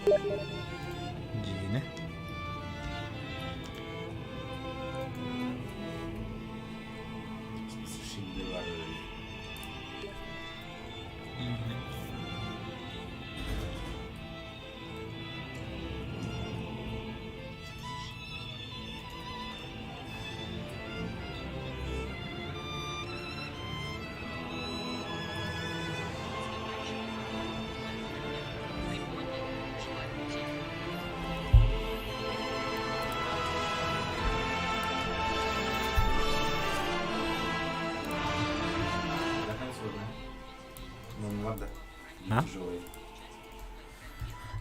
Yine. Şimdi var öyle. А? Тяжелый.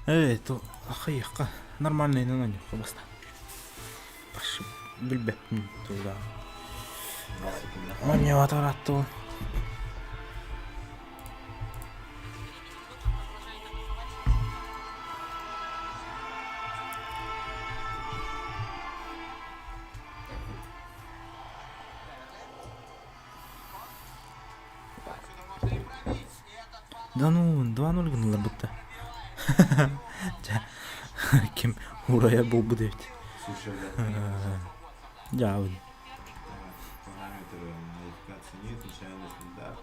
Это ахайка. Нормальный на нее просто. Пошли. Билбе. Туда. Мне вот орату. Да ну, 2-0 гынылар будто. Ким урая болбу дебит. Слушай, да. Жабын. Параметры модификации нет, нечаянный стандарт.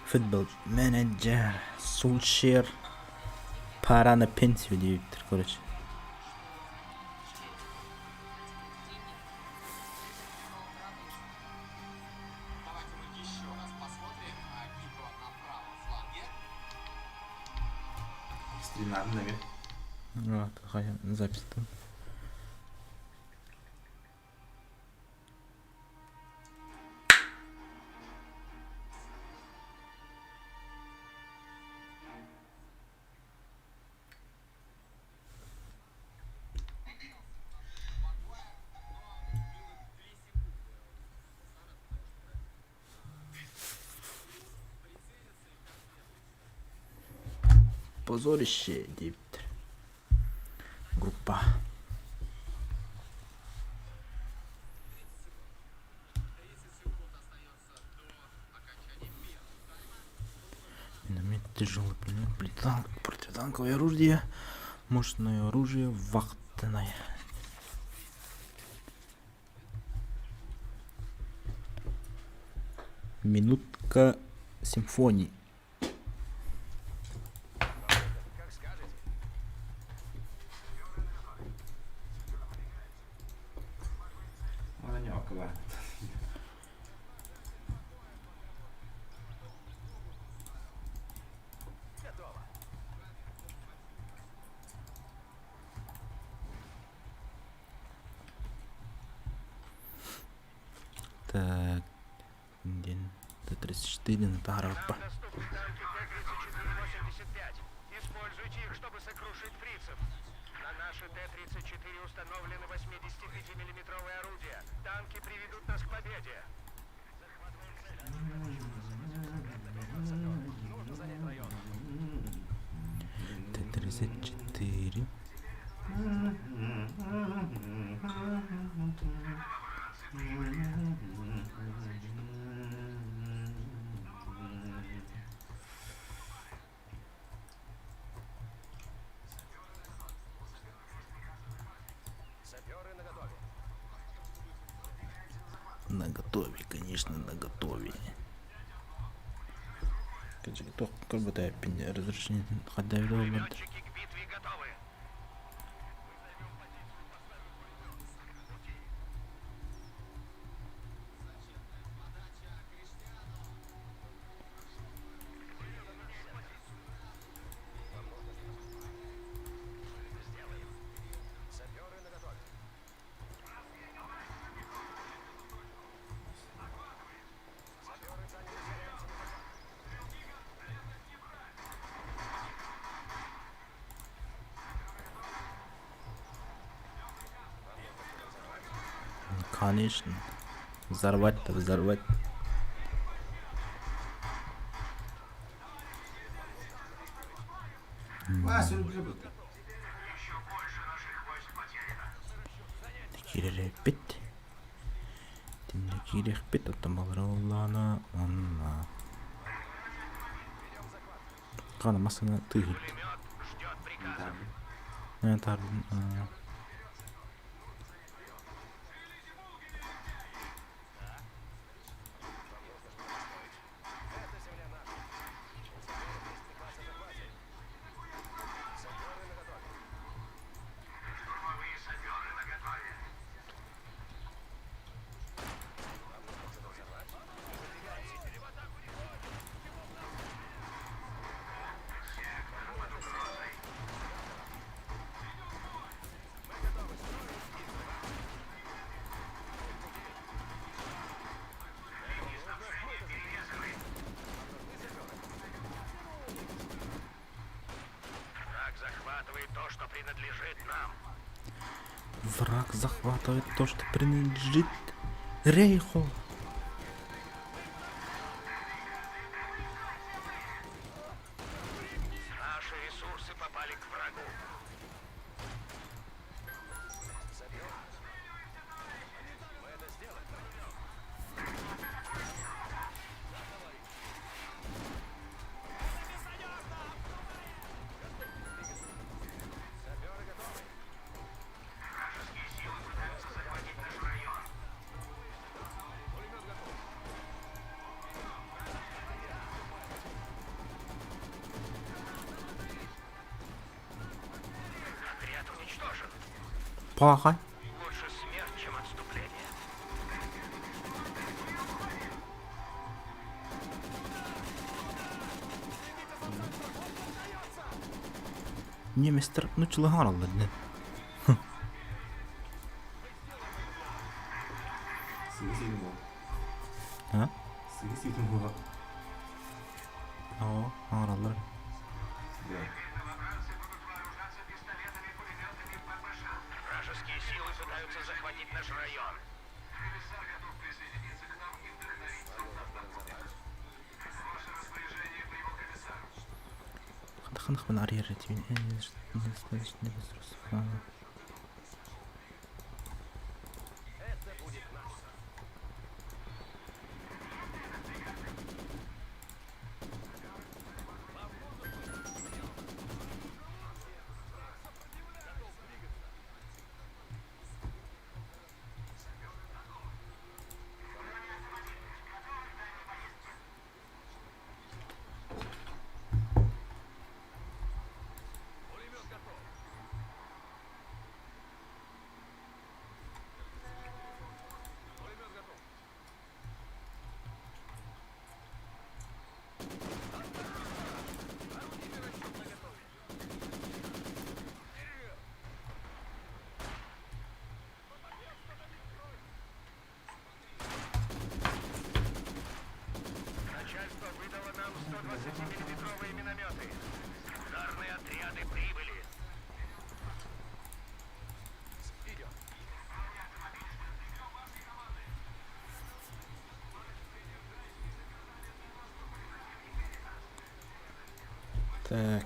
Футбол менеджер Сулшер пара на пенсию deyiptir, короче. Стрим надо, наверное. Вот, какая запись там. Позорище deyiptir. Группа. Миномет, тяжелый пулемет, противотанковое оружие, мощное оружие, вахтенное. Минутка симфонии. Она не около. Так, Т-34 на Тарапа. Используйте их, чтобы сокрушить фрицев. На наши Т-34 установлены 85-миллиметровые орудия. Танки приведут нас к победе. Т-34. Саперы наготове. Наготове, конечно, наготове. Кто бы то разрешение ходового варианта. Летчики к битве готовы. Саперы наготове. Саперы заняли позиции. Конечно. Взорвать-то взорвать. Вася, он любит. Кирепет. Тинде кирих бит атамалар улана онна. Кана масына тыгит. Пулемет ждет приказа. Янтардын. Враг захватывает то, что принадлежит нам. Враг захватывает то, что принадлежит Рейху. Наши ресурсы попали к врагу. Отряд уничтожен. Плохо. Лучше смерть, чем отступление. Неместер нучылыгар алды. Сыгысыйдың бол. А? Сыгысыйдың бол. О, аралар. Да. Вражеские силы пытаются захватить наш район. Ханах мен арьерить вин недостаточно ресурсов. Начальство выдало нам 120-миллиметровые минометы. Ударные отряды прибыли. Так.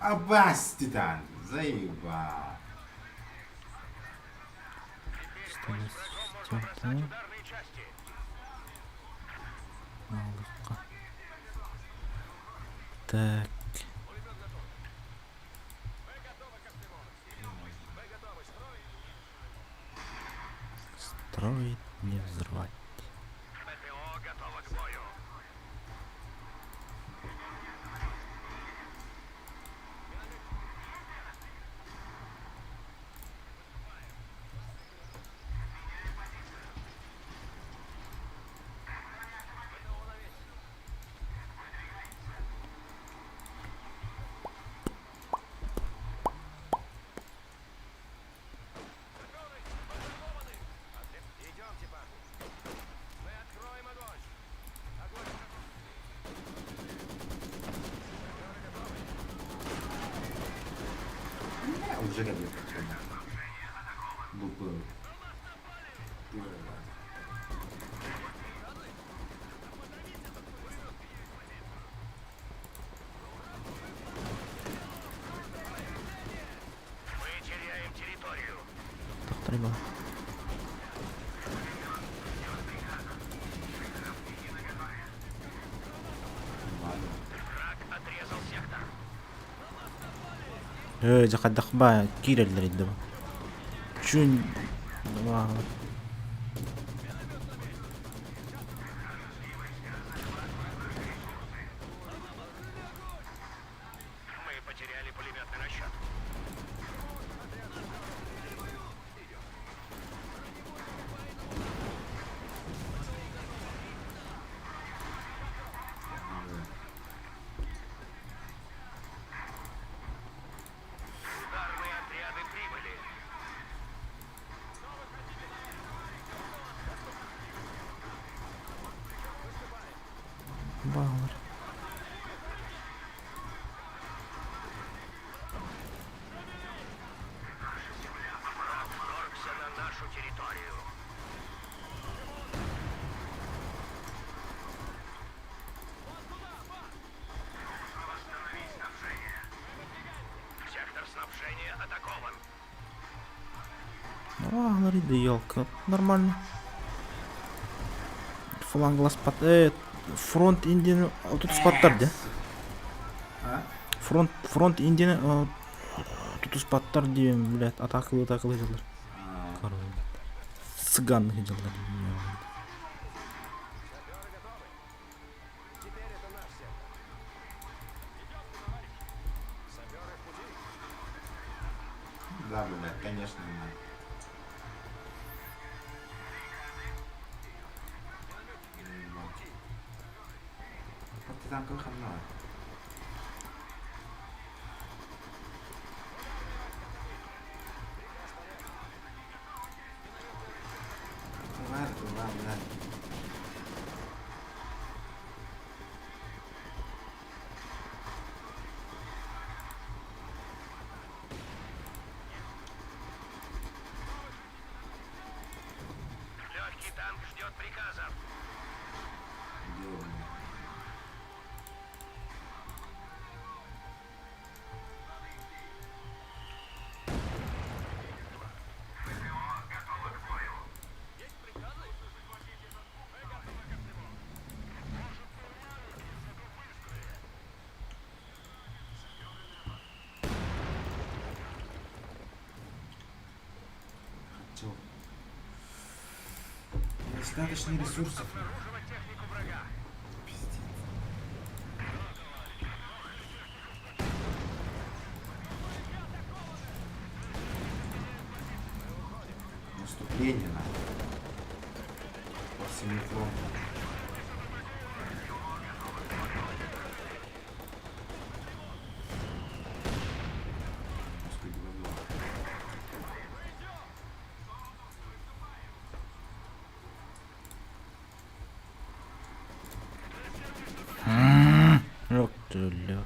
Абась, Титан! Заеба! Можно бросать ударные части. Так. Строить, не взрывать. ПТО готово к бою. Уже как бы был. Мы теряем территорию. Так треба. Ладно. Враг отрезал сектор. Жақадақпа кирелдер еді. Чүн. Мы потеряли пулеметный расчет. Ударные отряды прибыли. Bağlar. Вторгся на нашу территорию. Сектор снабжения атакован. Bağlar idi yolka. Нормально. Фланглас пат... Фронт Индияны тутуспаттар да? А? Фронт Индияны тутуспаттар дейм, блядь, атакылы жылдар. А, Цыганных жылдар. да, блядь, конечно, надо. Как ты там кого надо? Ладно. Легкий танк ждет приказов. Делаем. Чё? Недостаточно ресурсов. Обнаруживать технику врага. Пиздец. Наступление надо. По всему фронту. Господи, говно. Ёк ты, лёд.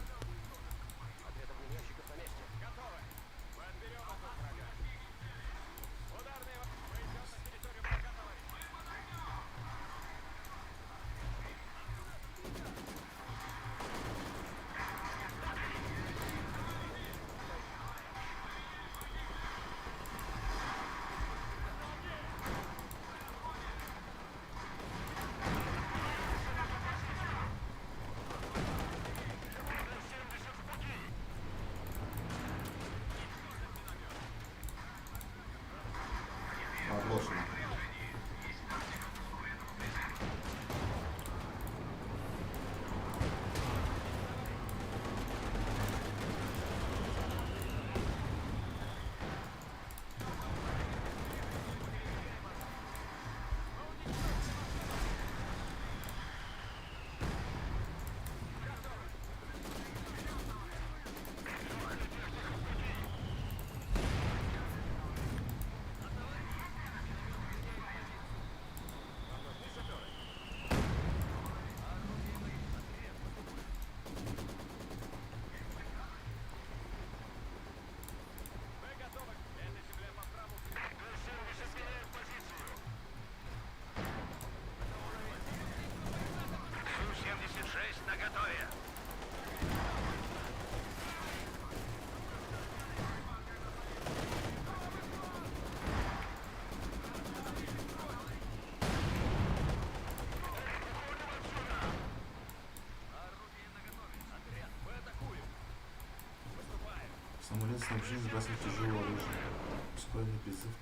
Самолет снабжен запасом тяжелого оружия. Ускоренный призыв.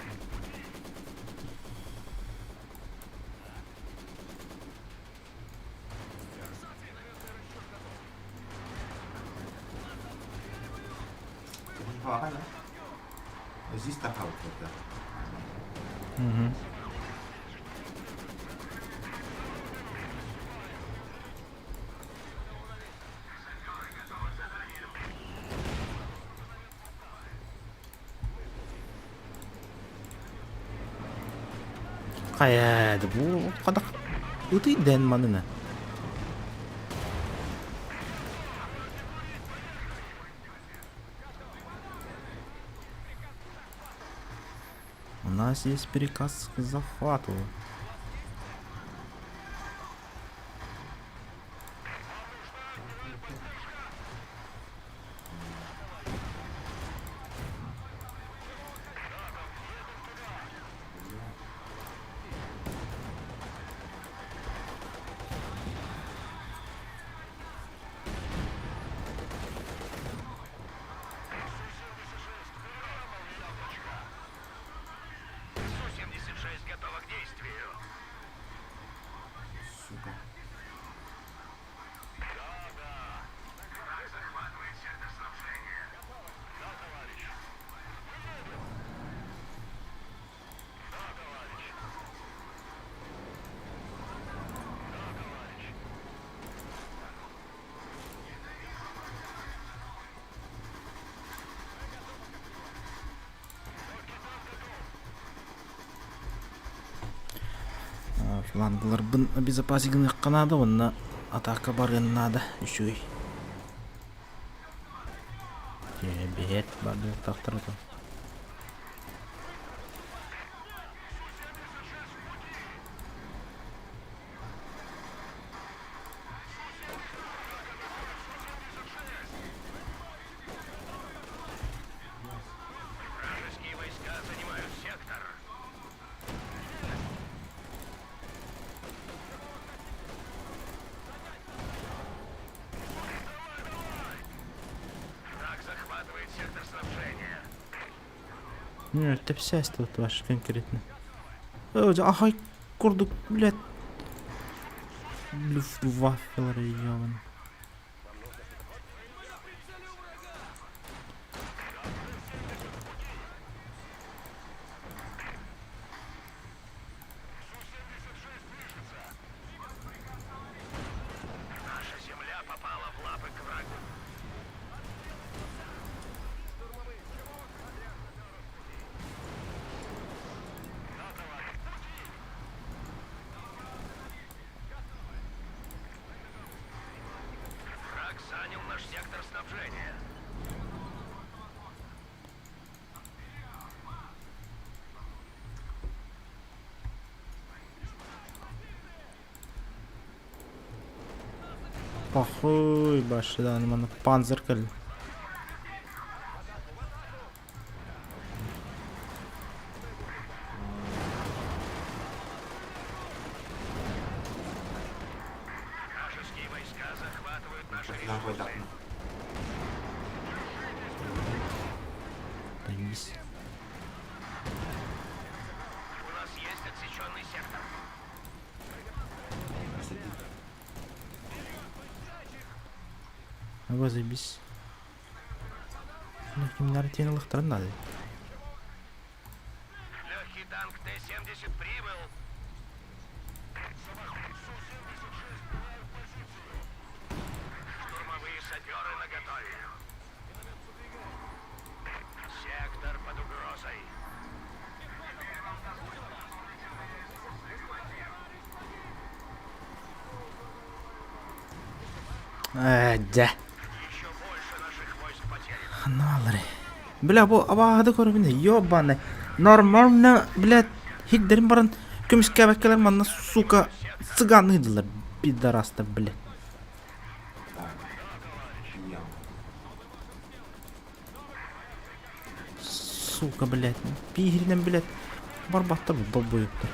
Ладно. Здесь такая вот тогда. Угу. Каяды бу кадак ытый ден манына. У нас есть приказ к захвату. Су-76 готова к действию. Сука. Враг захватывает сектор снабжения. Да, товарищ. Да, товарищ. Да, товарищ. Флангларбын обезопасигын ыкканады, онна атака барган надо еще. Бет барды тактырды. Вражеские войска занимают сектор. Враг захватывает сектор снабжения. Нет, это вся тут ваша конкретно. Ахай, курдук, блядь. Люфтваффелер ёбан. Наша земля попала в лапы к врагу. Враг занял наш сектор снабжения. Похуй, башыдан мана панзер келди. Вражеские войска захватывают наши Нахуй так. ресурсы. Заебись. У нас есть отсеченный сектор. Ага, заебись. Kimler teni lıktırın hadi. Легкий танк Т-70 прибыл. Штурмовые саперы наготове. Сектор под угрозой. Да. Еще больше наших войск потеряно. Аналары. Бля, bu abağda körübünde ёбаны. Нормально, блядь, хигдерин барын көміске бәккелер манна, сука, цыганыдылар, пидораста, блядь. Я. Сука, блядь, пигринен, блядь, барбаттар бұл долбойыптар.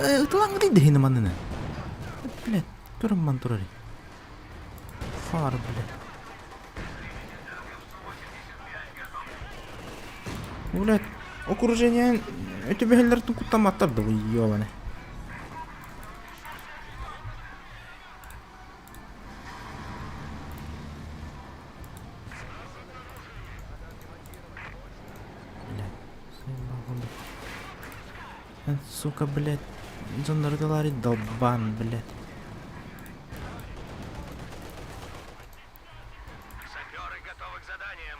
ытылаңды наманына. Блядь, көрім тұрары. Фар, блядь. Блядь, окружение өте бәхелердің құттаматтарды бұл ебаны. Сука, блядь, зонları долбан, блядь. Саперы готовы к заданиям.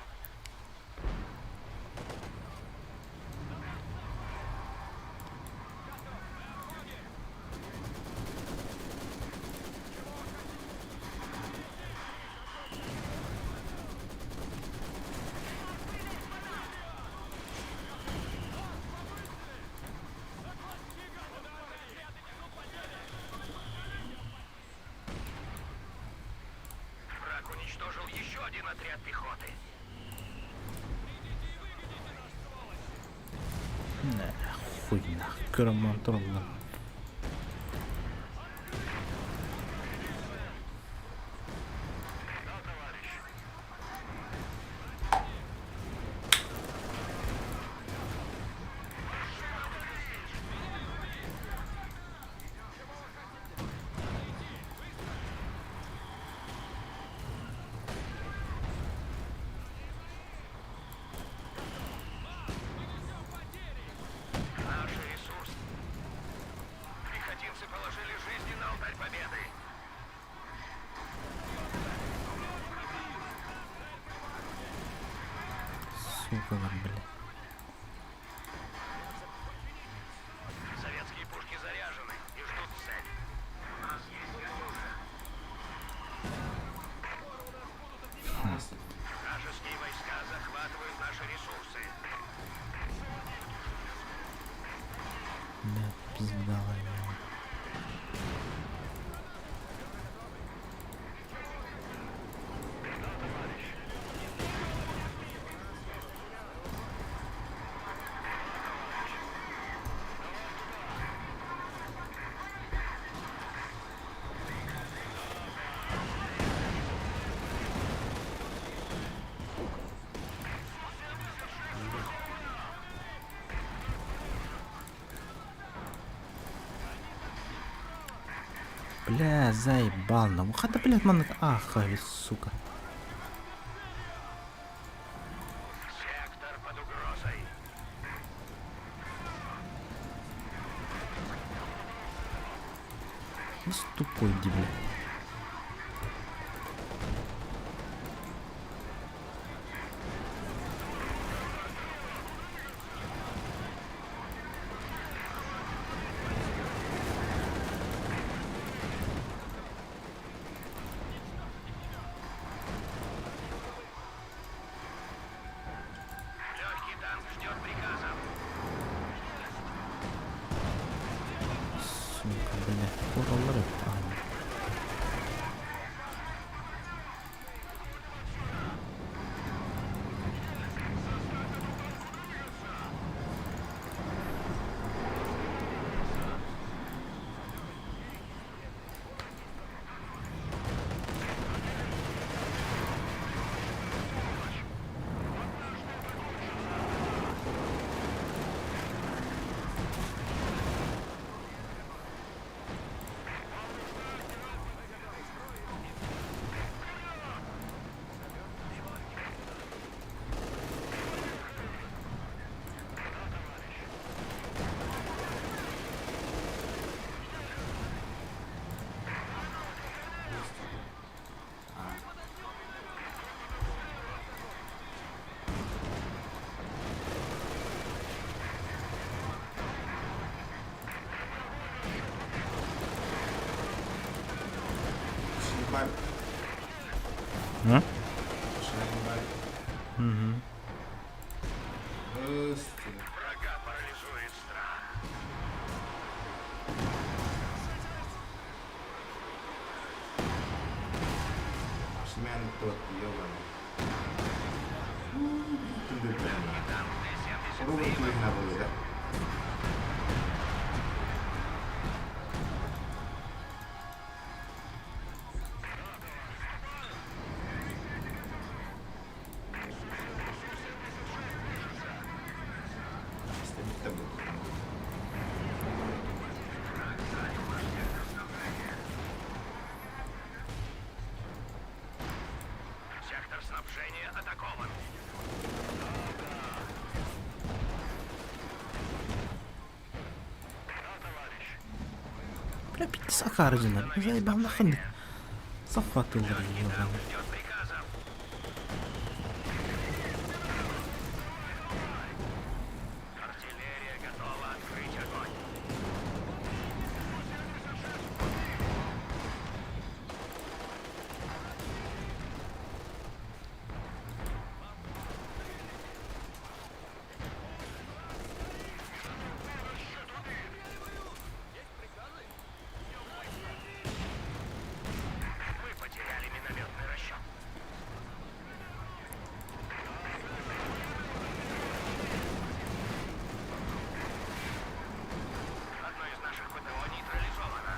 Враг уничтожил еще один отряд пехоты. Хуй нах, көрім тұрымды. Наши ресурсы. Пехотинцы положили жизни на алтарь победы. Сука, блядь. Советские пушки заряжены и ждут цель. У нас есть вражеские войска захватывают наши ресурсы. Блядь, пиздала я. Бля, заебал, ну выхода, блядь, мана... Ахави, сука. Сектор под угрозой. Тупой, иди, блядь. Легкий танк ждет приказов. Сука, блядь, куралары. Шибаль. А? Шибаль. Угу. Врага парализует страх. Шмян тот, ёбаный. Ты прямо. Танк Т-73. Попробуй их на было, да? снабжение атакован. Бля, 50 харжена. Заебал нахуй. Захватывал ее. Ждет приказов. Артиллерия готова открыть огонь. Вы потеряли минометный расчет. Одно из наших ПТО нейтрализовано.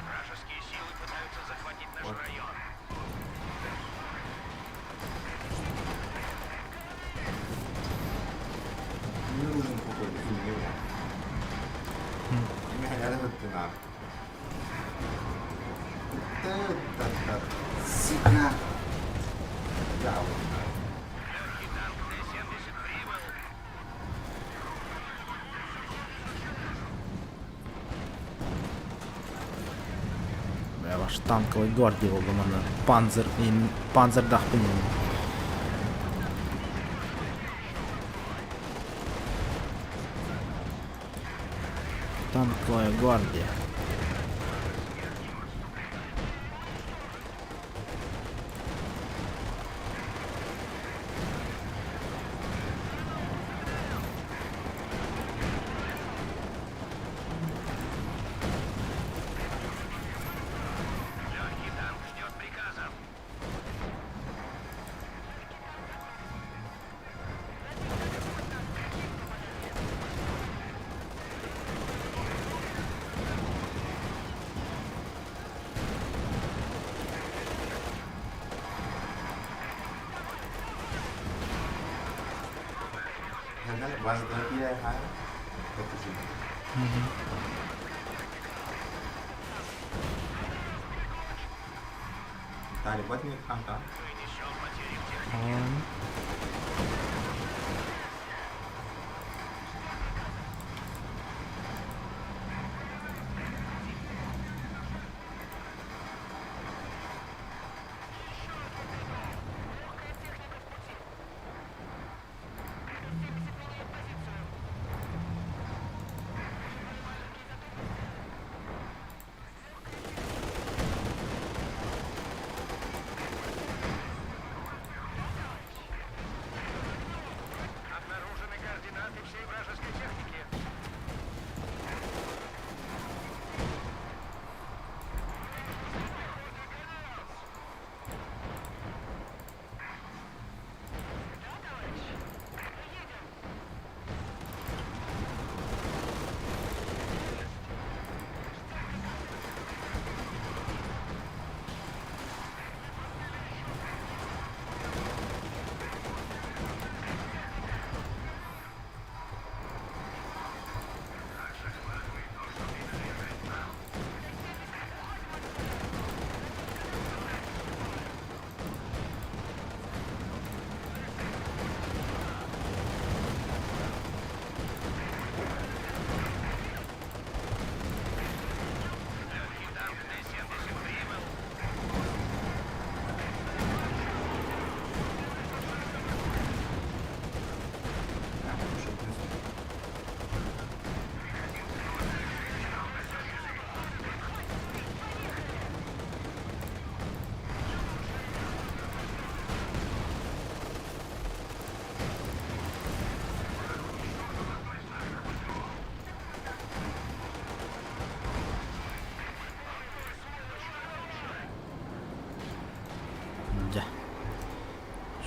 Вражеские силы пытаются захватить наш район. Не нужен какой-то фильм. Не хотят этот пинар. Сука! Да, вот. Легкий танк Т-70 прибыл. Бля, ваш танковый гвардия oldu bana. Panzer dach benim. Танковая гвардия. Легкий танк ждет приказов. Вас дорогие, ага. Это же. Дали, вот мне там. Мы несем потери в технике.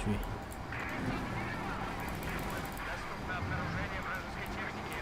чуй. Доступно обнаружение вражеской техники.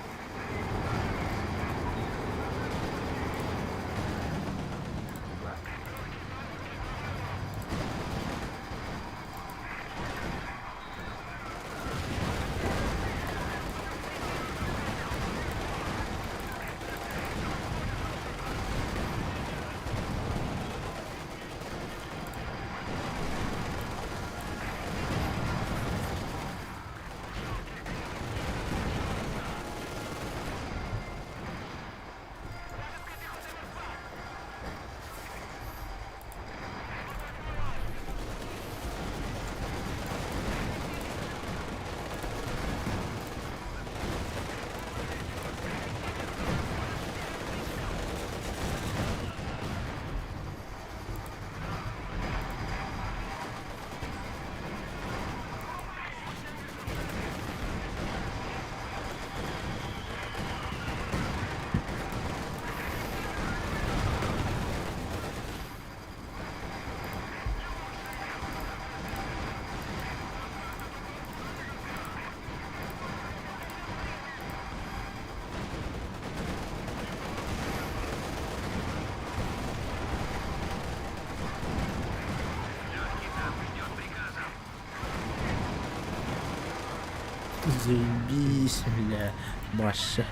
Заебись, бля, Маша.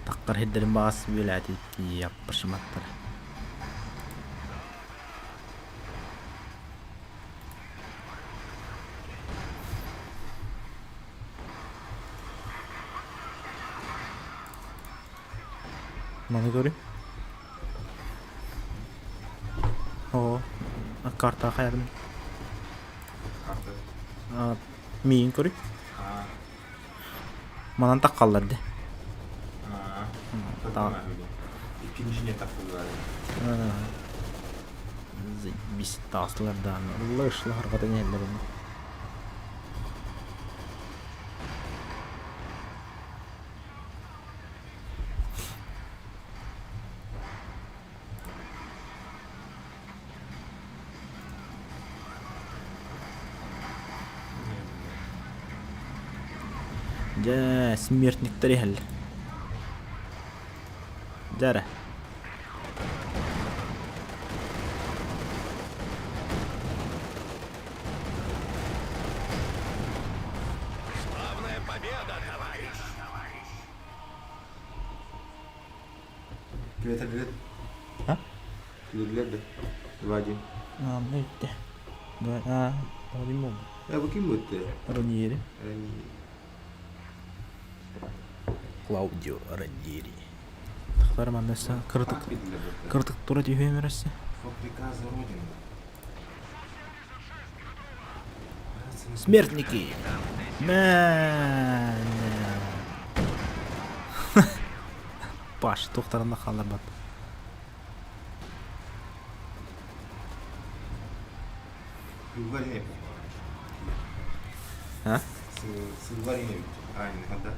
Таққар хеддерін бағасы бөлі әтетті яппышыматтыр. Маны көрі? О, карта қайырдым. Kartı. Мейін көрі? Ha. Манан таққаларды. Ha. Tamam. İkincine takıldı galiba. Заебись тасылардан. Лышлы харғатын елдерін. Жа, смертниктер ехал. Жара. Славная победа, товарищ! Билет. Ha? Билет de. 2-1. Ne bitti? Alayım mı? Ya bu kim bu öttü? Ranieri. Yani Клаудио Рандиери. Тахтар мандаса кыртык тура түйе мересе. по приказу Родины. Смертники. Мә. Баш тоқтарында қалар бат. Сылваринев. А? Сылваринев. Правильно, да?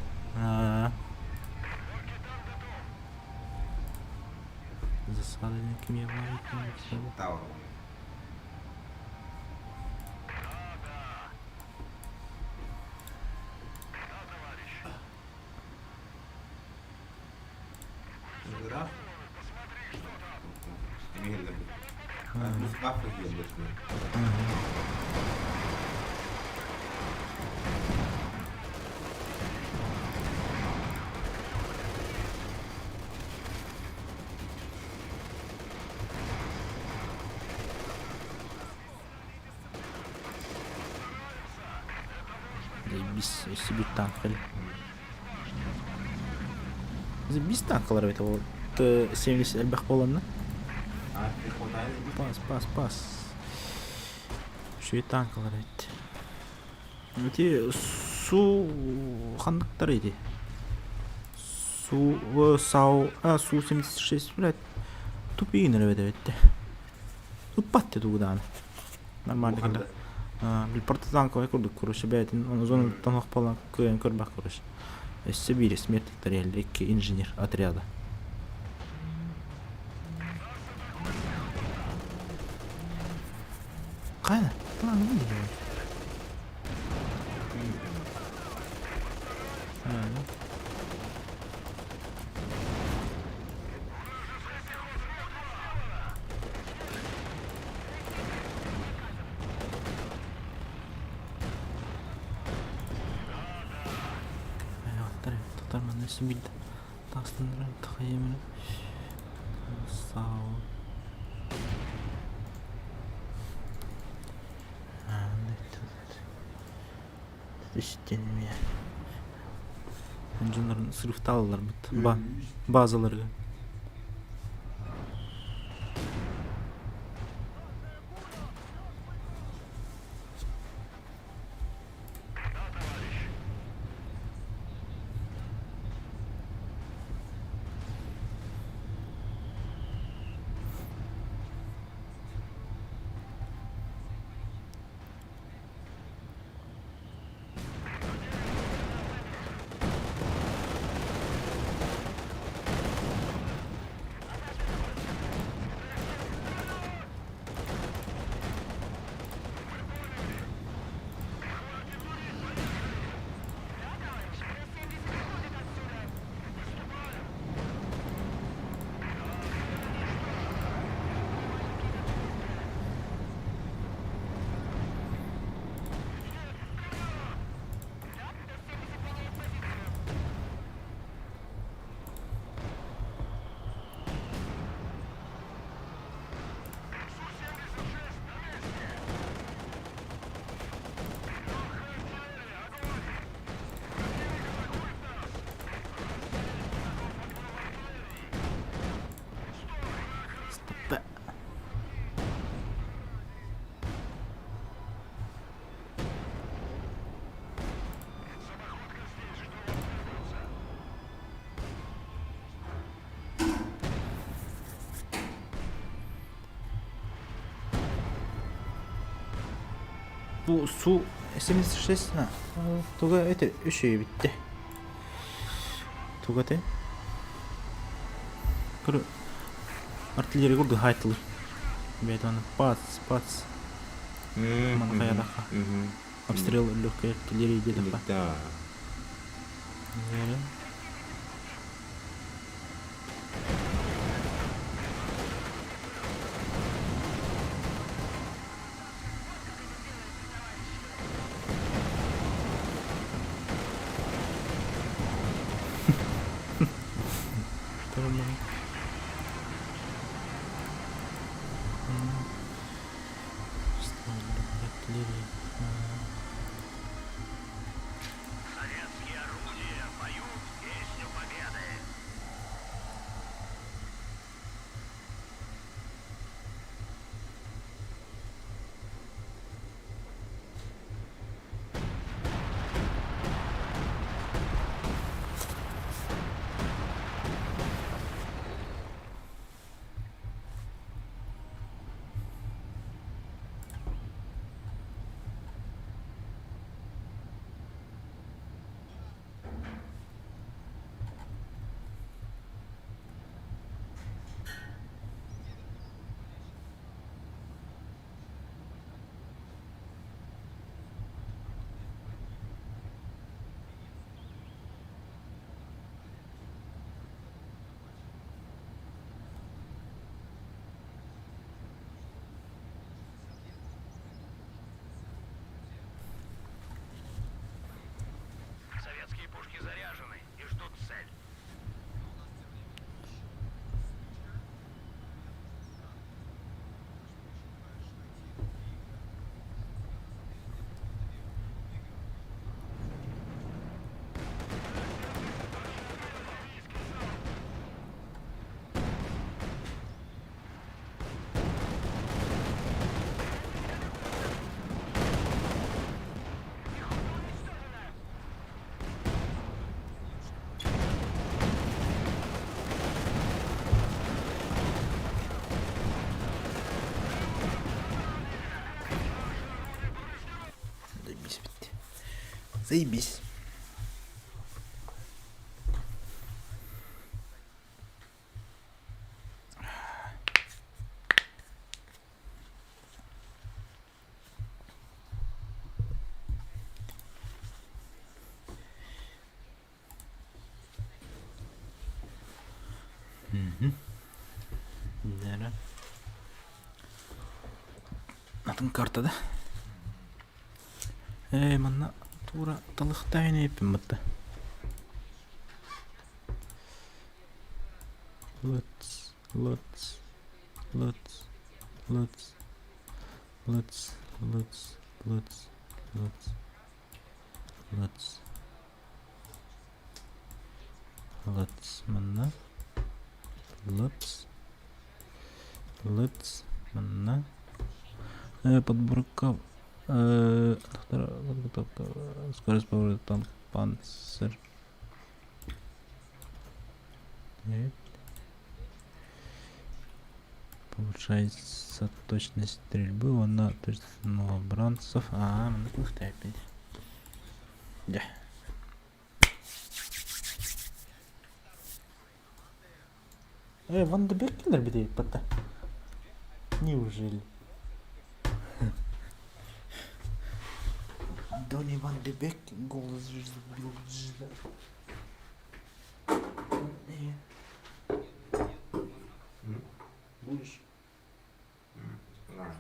Засады кім я бар екен? Тауэр. Граф? Медленно. Вафли делаешь. Заебись, себе танкали. Заебись танкалар бит ол. Т-70 әлбәқ боланна. А, ты хватает? Пас. Шуй танкалар бит. Өте су хандықтар еді. Су-76, блядь. Тупиінер беді бітті. Тупатты туғданы. Нормально кілді. Бил-партизанковый курдук, короче, бәйтін. Оны зоны танық болан көйен көрбәк, короче. Сибири смертниктер елді, 2 инженер отряда. Kayna. Lan ne diyor? Yani. Татар манасы билді. Тастындырам тахайымын. Сау. İşittiğim ya. Önce'lerin sınıfta alırlar bazıları. Bu su SMS ha. Tuga это şey bitti. Tuga te. Kır. Артиллерия kurdu haytılır. Бетон пац. Манхая даха. Обстрел легкой артиллерии где-то. Да. Советские орудия поют песню победы. Советские пушки заряжены и ждут цель. Заебись. Нere? Атын картада. Манна тура талыкта ойнойппун бутта. Let's let's let's let's let's let's let's let's let's let's манна let's let's манна подборка подготовка скорость поворота танк панцер. Нет. Повышается точность стрельбы, она точность новобранцев. Ну пустой опять. Да. Ван де Беккелер бедеет, пота. Неужели? Донни Ван де Бек голос Будешь? На.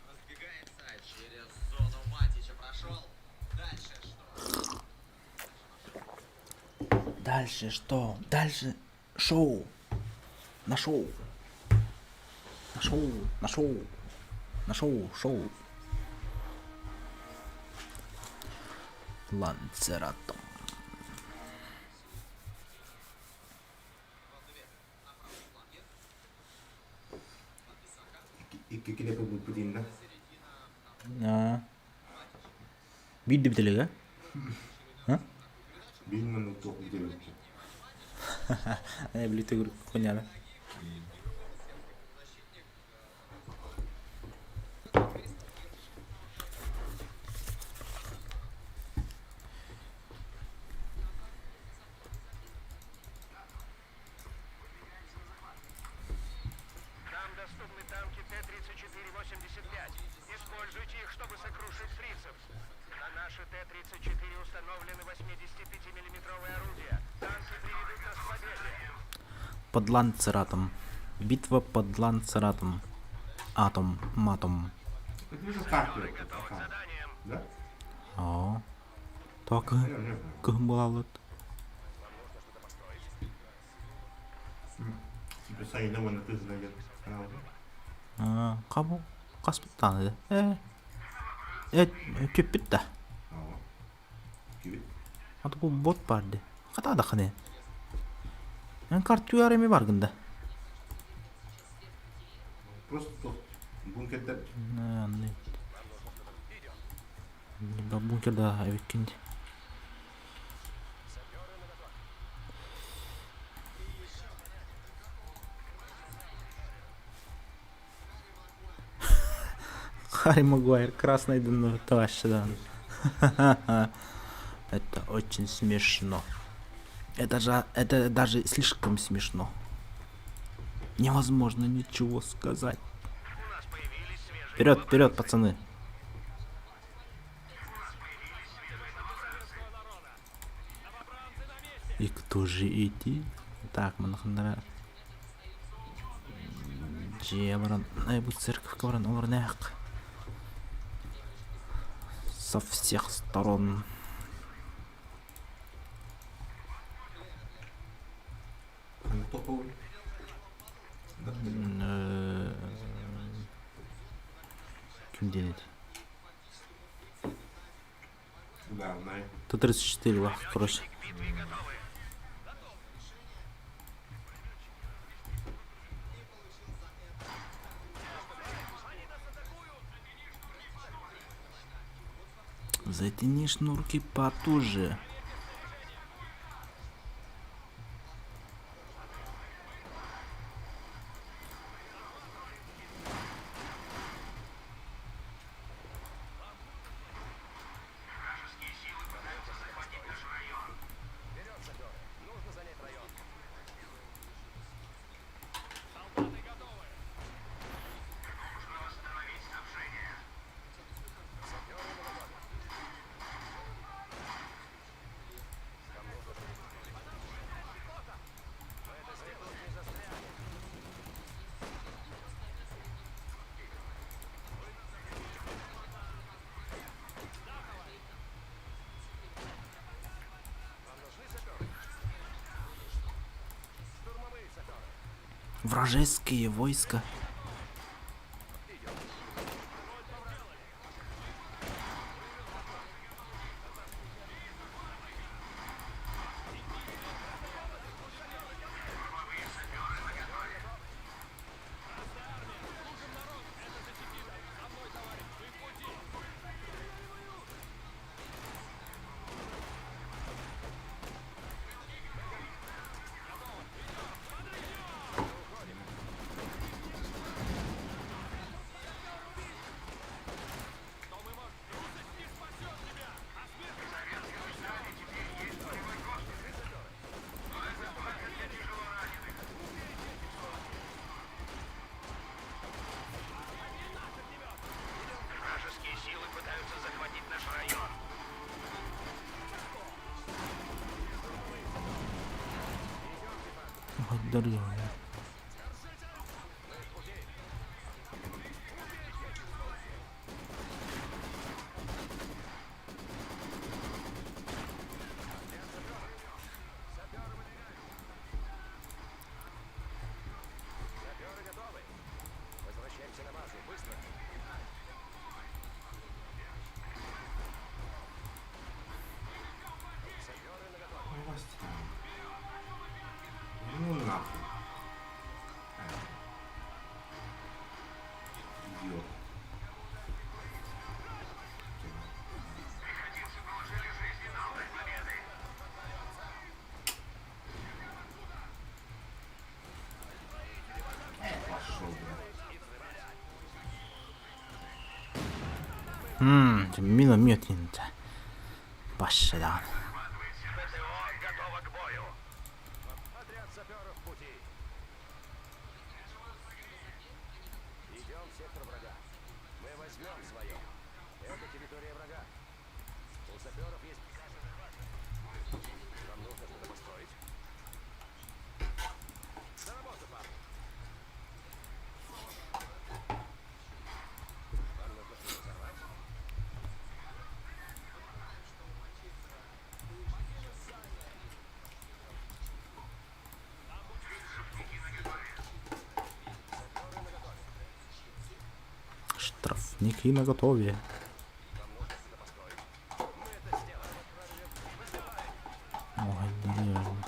Разбегается через зону Матича, прошел. Дальше что? Дальше шоу. Нашел. Шоу. Ланцератом. Kita pun dah. Biddi bitelega? Bilmem untuk itu. Beli tu kunyala. Нам доступны танки Т-34-85. Используйте их, чтобы сокрушить фрицев. На наши Т-34 установлены 85-миллиметровые орудия. Танки приведут нас к победе. Под Ланцератом. Битва под Ланцератом. Матом. Это же карта. Готовы к заданиям. Да? Так, кымбалат. Saya nak mana tu sebenarnya. Kamu kaspıtan köpüt de. Gibi. Hatta bu bot vardı. Kata da hani. Ben kart URM'i var gında. Просто бункерда. Anlayın. Ben bunkerde evet kendi. Харри Магуайр, красный товарищ, да. Это очень смешно. Это даже слишком смешно. Невозможно ничего сказать. У нас появились свежие... Вперед, пацаны. И кто же эти? Так, Манахандара. Джебран. Bu церковь Кавран Оларнех. Со всех сторон. Ким денет? Да, на Т-34, ладно, короче. К битве готовы. Затяни шнурки потуже. Вражеские войска. Вражеские силы пытаются захватить наш район. Ой, дорогой. Ну нахуй. Идиот. Пошел, блядь. Минометница. Пошла. ПТО готово к бою. Отряд саперов в пути. Идем в сектор врага. Мы возьмем свое. Это территория врага. У саперов есть приказ о захвате. Вам нужно что-то построить. За работу, парни. Вам нужно что-то взорвать. Штрафники на готове. Ой, нереально.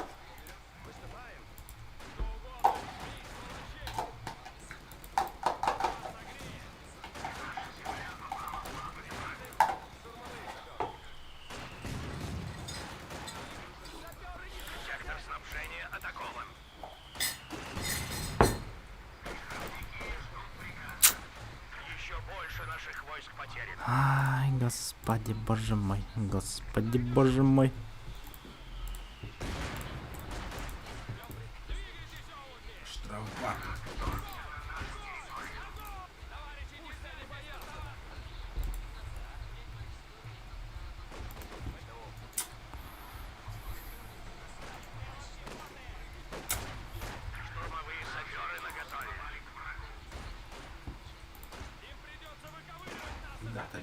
Сектор снабжения атакован. Еще больше наших войск потеряно. Ай, господи, боже мой. Господи, боже мой. Штрафбат. Штурмовые саперы наготове. Да, так.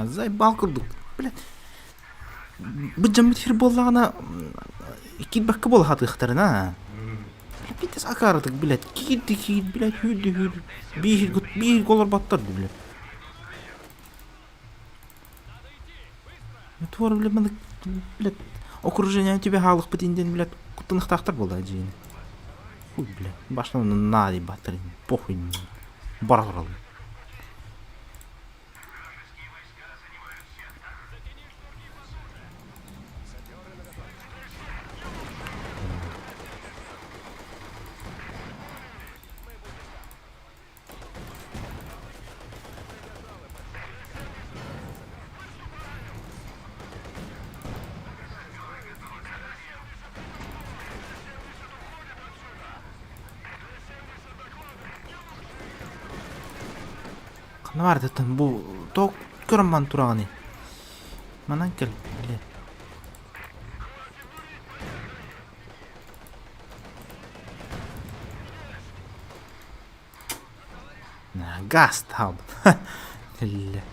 Заебал курдук. Блядь. Бұл жаммет фир боллағана килбәкке бол хаты хтарына. Bittas akardık bilet. Gittik bilet hüldü. Bir kolor battardı bilet. Твор блядь, окружение тебе халых бітінден, блядь, кутынық тақтар болды әжейін. Хуй, блядь, башына нади батырын, похуй, бар құралым. Ne vardı tam bu tok körman turağını. Manan gel bile. Gaz tam. Elle.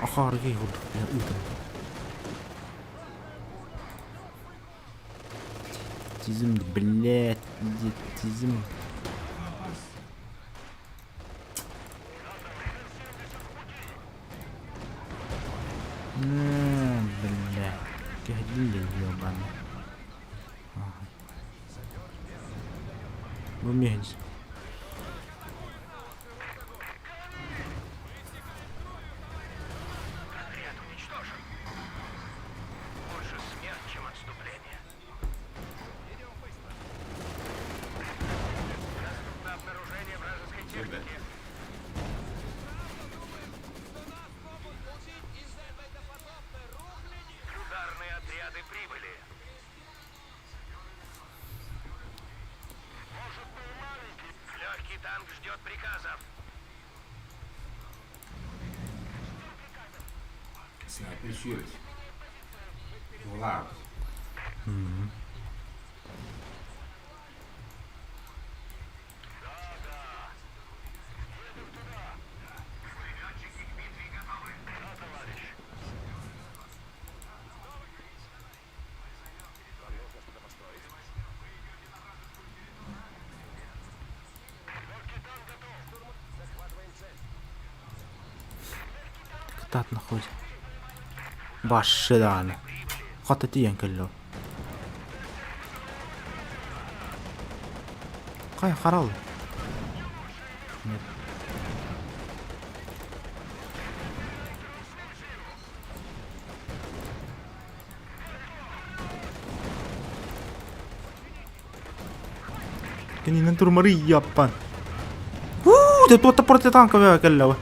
Ахарга йордук я уйдым. Тизимди, блядь, тизим. Блядь, кядили ёбаный. Умеешь. Ударные отряды прибыли. Может, был маленький? Легкий танк ждет приказов. Снайперщировать. Влад. Тат находит. Башы даны. Хаты тиен келло. Кай харал. Нет. Keninen turmari yappan. Te tuotta portti tanka vielä kello.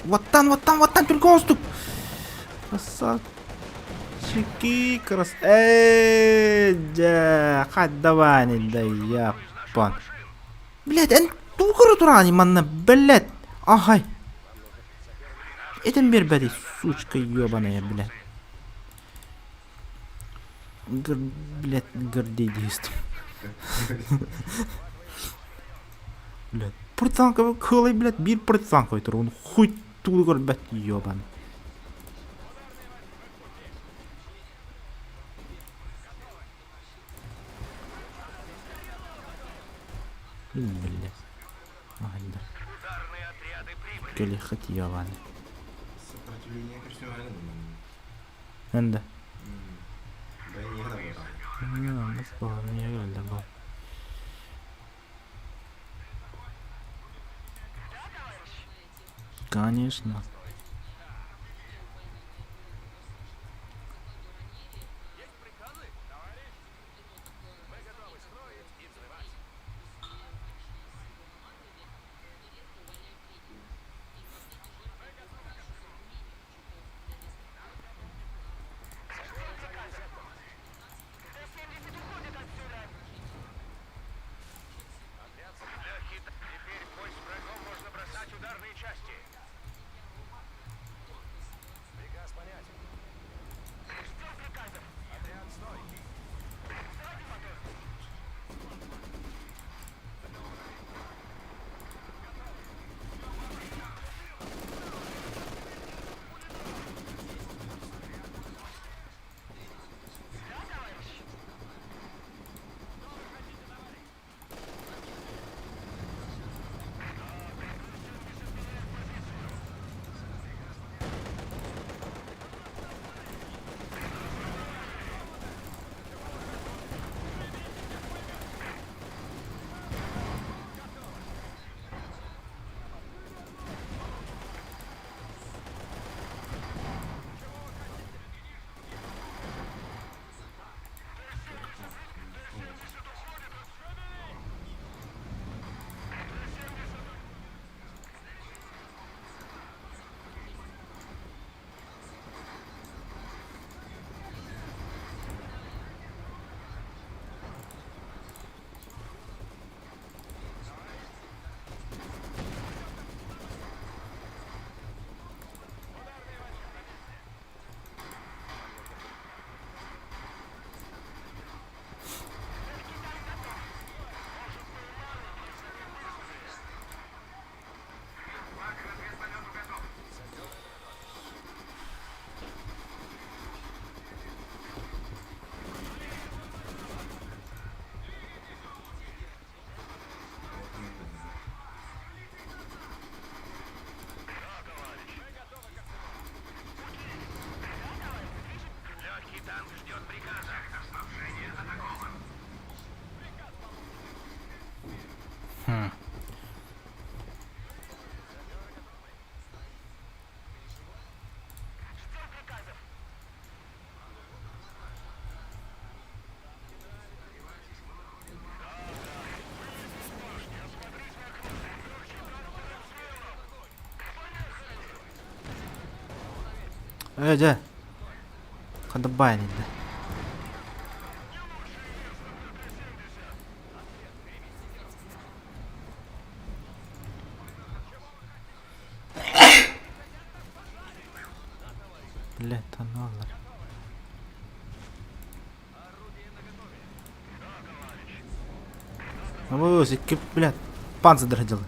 Ваттан, перекоступ! Красавчики, Хаддавани, да япан. Блядь, тугры турани манна, блядь. Ахай. Этим бербеди, сучка ёбаная, блядь. Блядь, гордидист. Блядь, протанковый кылый, блядь, бир протанковый тур, он хуй тугр, блядь, ёбан. Блядь. Ай, да. Кели хоть ёбан. Сопротивление персонально. Энда. Да и не работает. Ну спорно, я говорю, да был. Конечно. Де? Кадабайн іде. Бля, та нахер. Ось, які, блядь, панцир дергали.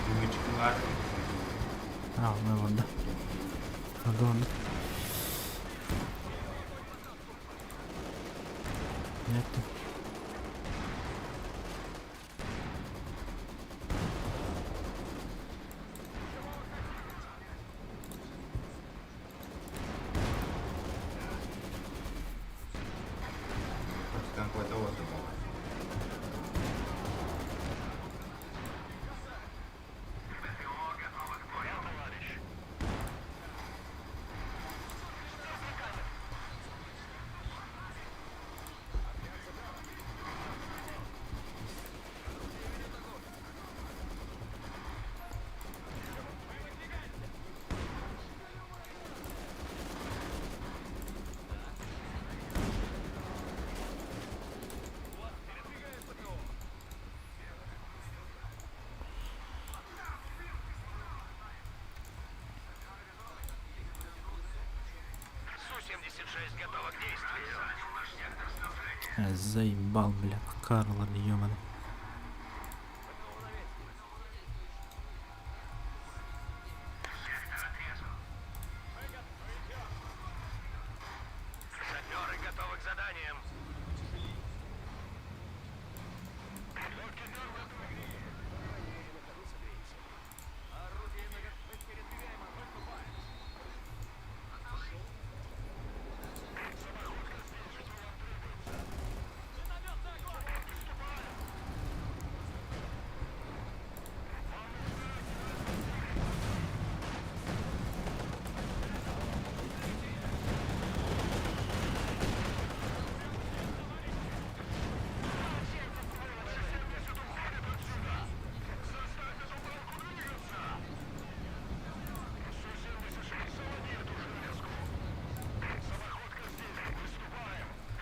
Думаю, чемпионат. Ну ладно. Ладно. Нет. Там какой-то отдых. Су-76 готова к действию. Заебал, бля, Карла, ёманый. Саперы готовы к заданиям.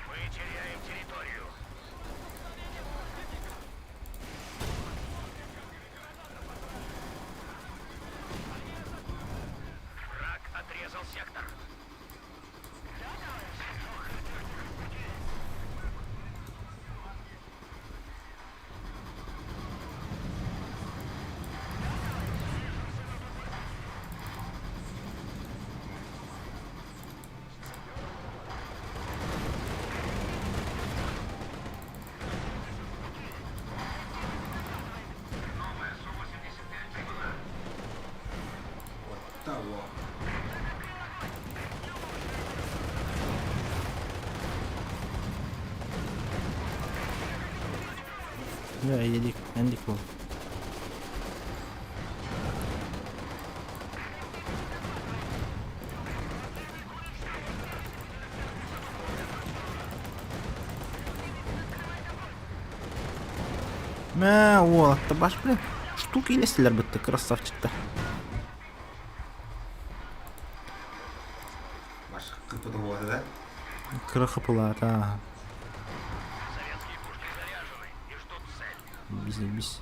Мы теряем территорию. Враг отрезал сектор. Вот того. Ya yedik, yendik bu. Mә, o attı baş bile. Штуки ilesiler bitti, красавчик-то. Ваш КПД, да? Крахапыла, да. Советские пушки заряжены и ждут цель. Бись.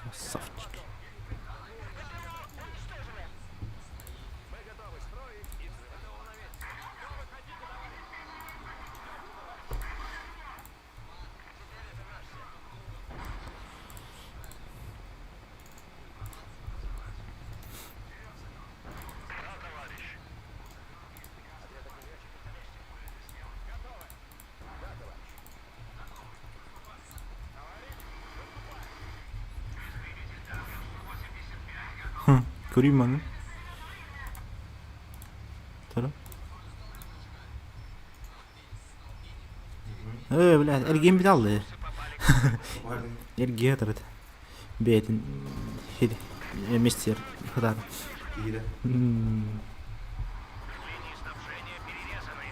Красавчик. Göreyim onu. Tamam. Блядь, Эрген бит алды. Валим. Эрге тарат. Бетин хид мистер хадар. İyi de. Линии снабжения перерезаны.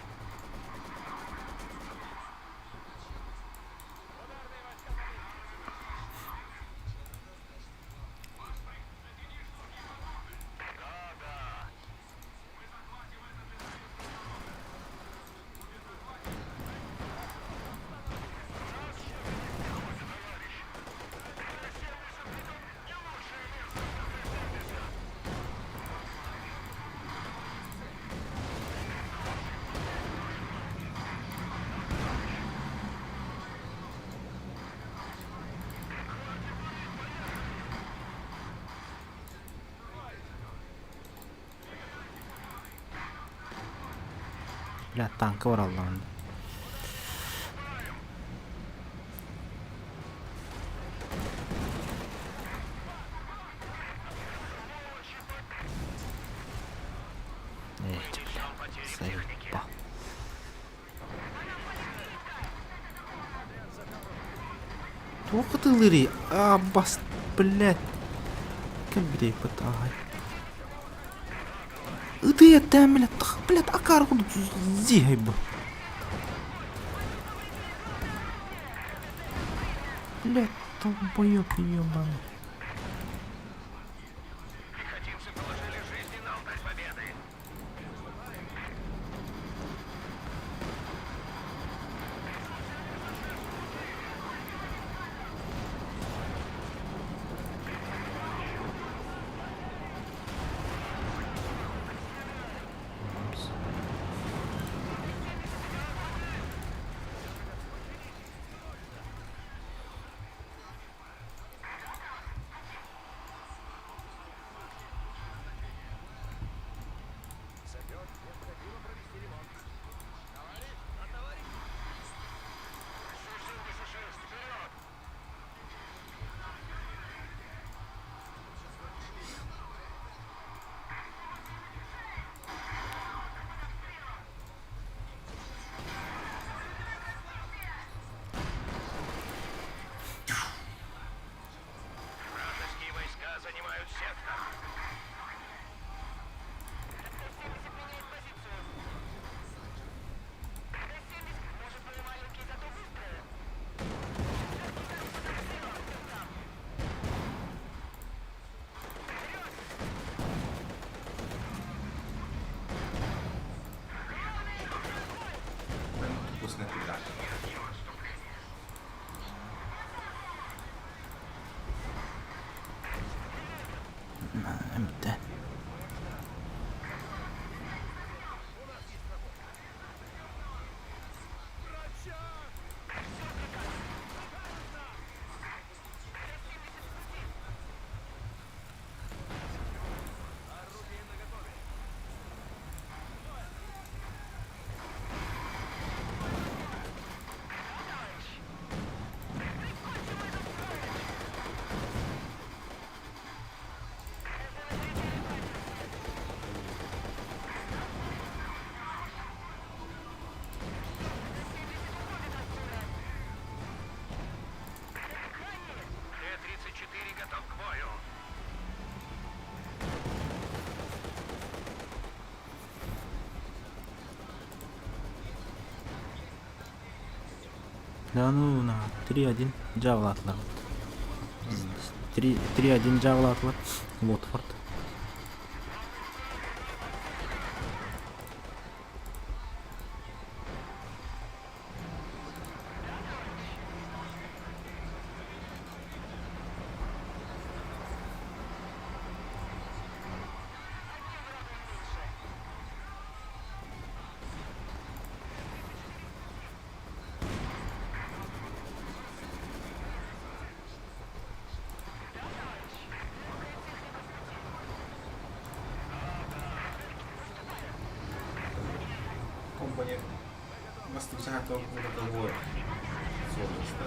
Блядь, танка var Allah'ın. Evet, заебал. Только ты лыри, бас, блядь. Как бери пытай. Ты это, блядь, акарку зигаба. Блядь, долбоёб ёбаный. Пехотинцы положили жизни на алтарь победы. Вражеские войска занимают сектор. Вкусная еда. Bitti. Т-34 готов к бою. Да ну на 3-1 Джавлатлар. 3-1 Джавлатлар. Уотфорд. Компания востребовала вот это вот. Солнце.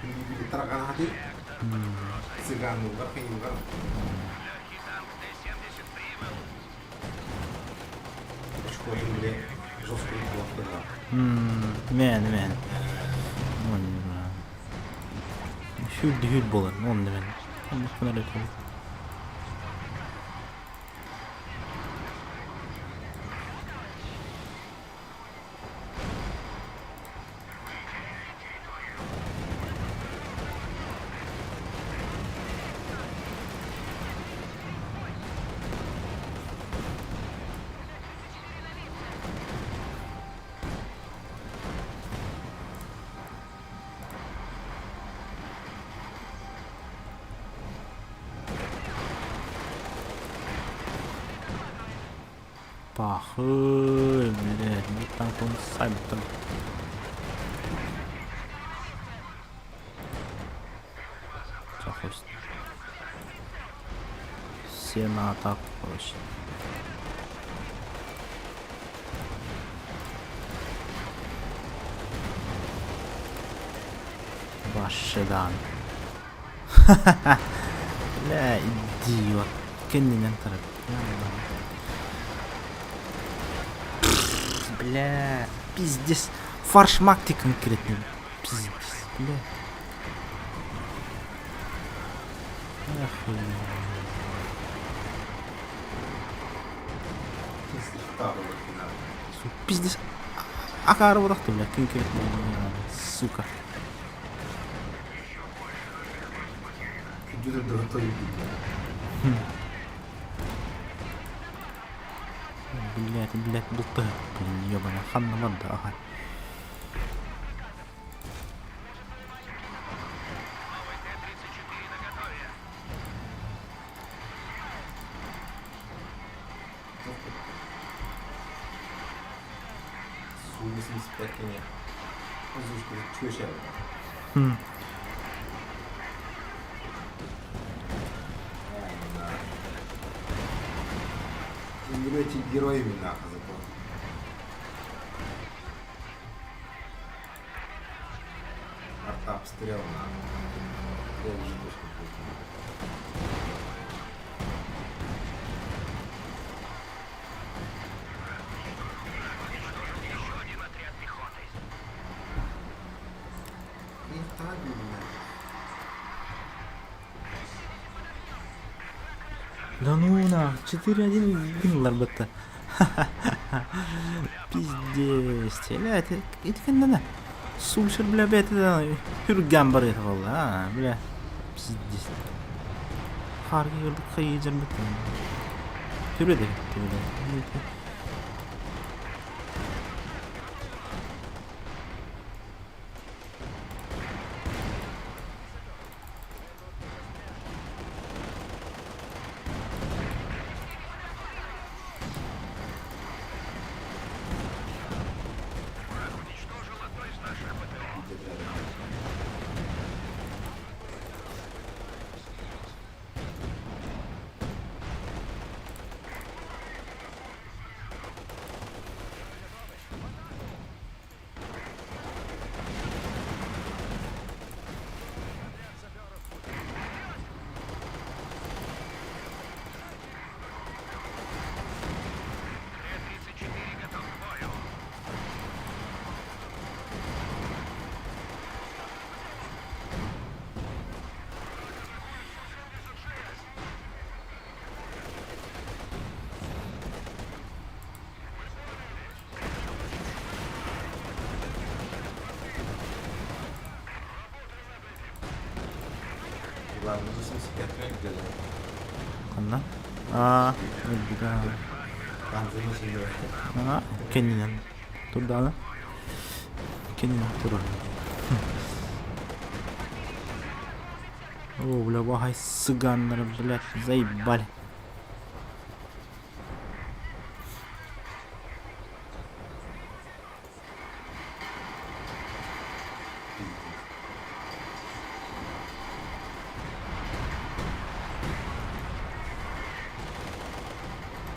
Ini terakan hati. Цыганлар қиынға. Легкий танк Т-70 прибыл. Шкодың біле жоспен құлақтыға. мен. Hüd болар, onu ben. Ama şuna da koy. Пахы, блядь, ну там он сами там. Захочет. Все на атаку, короче. Başladan. Бля, идиот. Kendine taraf. Бля, пиздец. Фаршмак ты конкретный. Пиздец, бля. Охуенно. Пиздец. Акара вот ты, бля, конкретный. Сука. Güdür dörtü Блядь, булты. Блин, ёбаная, ханна манда, ага. Новый Т-34 наготове. Су-85 кене. Uzuşku köşe. Эти героями нахуй закон. Арта обстрел нахуй. Я уже точно Еще один отряд пехоты. не так, блядь. Да ну на, 4-1 гынлар бітті. Пиздец. Бля, это кенде сулшыр, бля, бәті хүрген бар еді валла, а, бля. Пиздец. Харги көрдік, қайы жер бітті. Түреді, бля. Уничтожил одно из наших БТР. Т-34 готов к бою. Ладно, 85 где-то. Қанна? А, бля. Там заносили. А, кеннен. Туда, да? Кеннен, туда. О, бля, вагай цыганнары, блядь, заебали.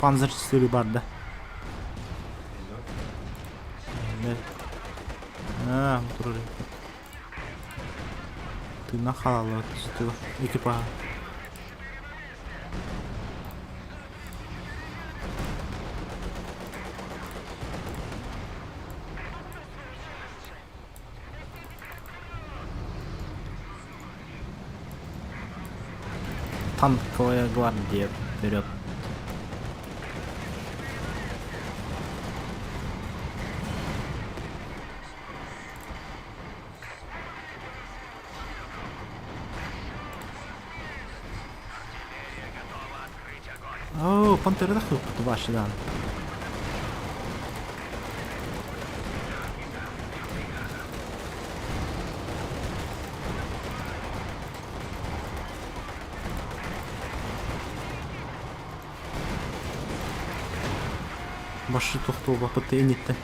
Panzer 4 barda. Evet. Ha, dur. Ты нахала, ты экипаж. Танковая гвардия вперед. О, пантера да хуп, ваши да. Ваши тухту вапотенит-то.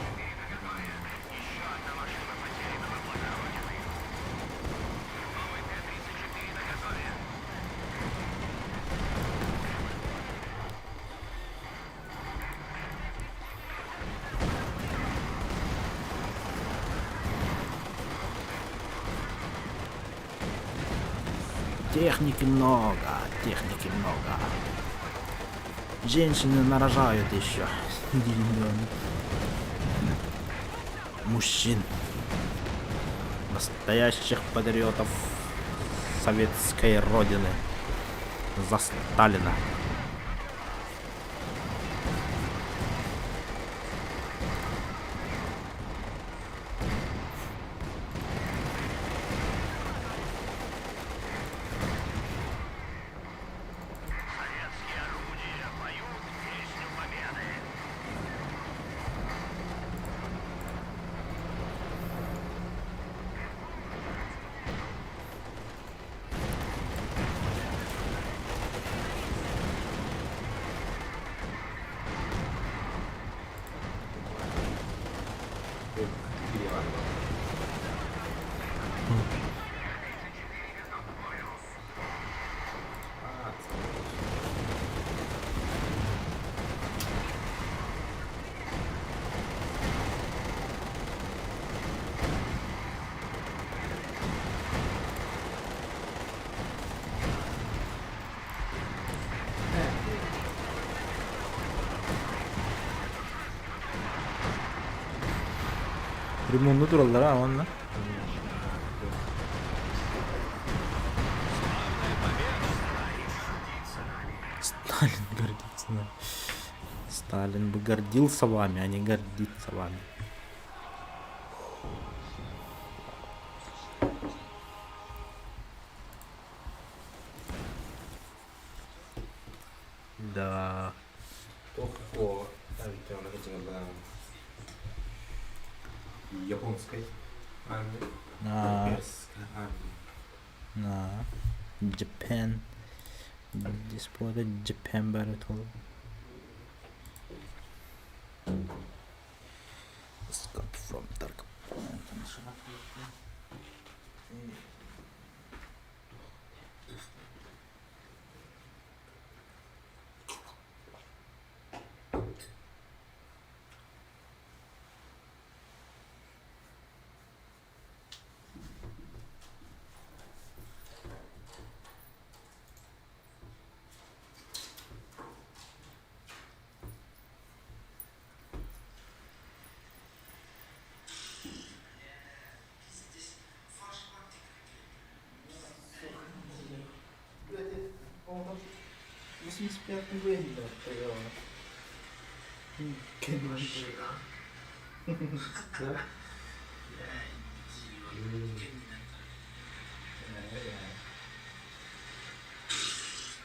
Техники много, техники много. Женщины нарожают еще. Мужчин. Настоящих патриотов советской родины. За Сталина. Советские орудия поют песню победы. Ремонту dururlar ha onlar. Сталин гордится, да. Сталин бы гордился вами, а не гордится вами. Да. Только авиационная категория японской армии, имперской армии. На Japan. Disputed Japan battle. Escape from dark.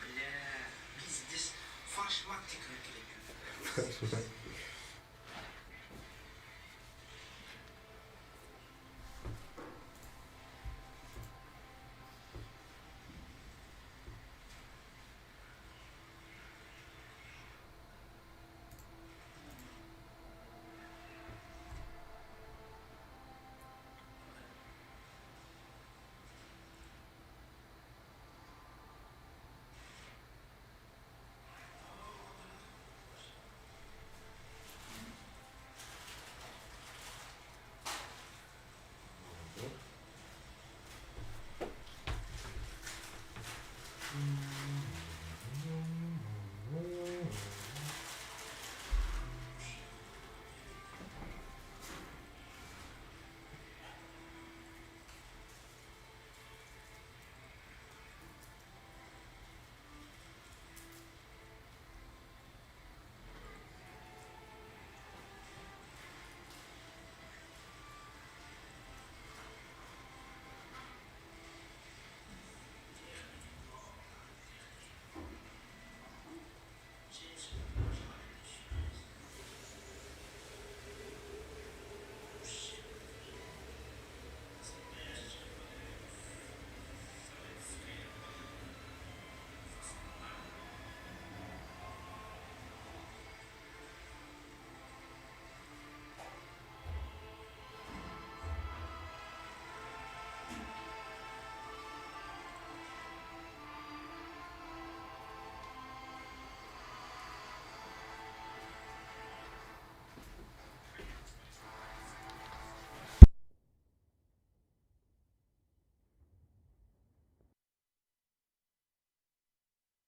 Бля, пиздец, фарш матика.